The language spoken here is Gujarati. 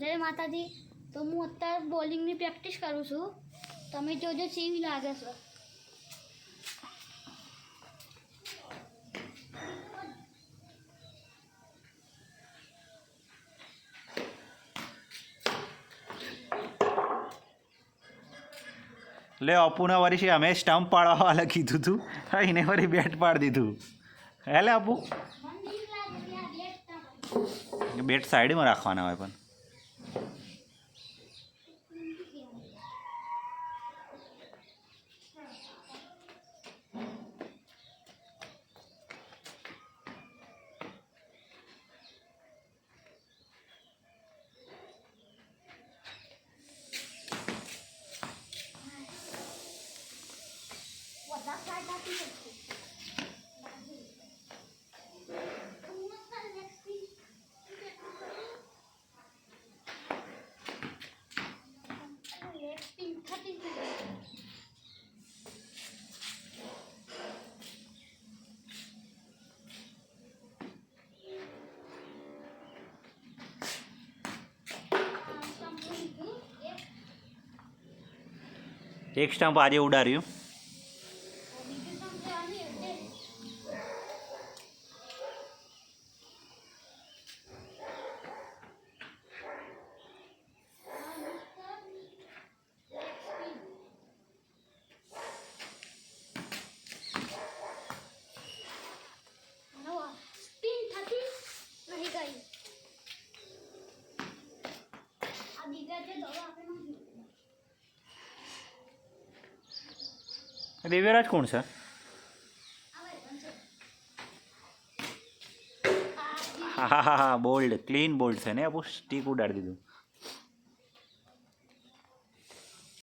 જય માતાજી. તો હું અત્યારે બોલિંગની પ્રેક્ટિસ કરું છું. તમે જોજો કેવી લાગે છે. લે અપુના વર્ષે અમે સ્ટમ્પ પાડવા વાળા કીધું તું એને વળી બેટ પાડી દીધું. હે લે અપુ, બેટ સાઈડમાં રાખવાના હોય પણ એક સ્ટમ્પ આજે ઉડાડ્યું. દિવ્યરાજ કોણ છે? હા હા હા, બોલ્ડ, ક્લીન બોલ્ડ છે ને. આપું સ્ટીક ઉડાડી દીધું.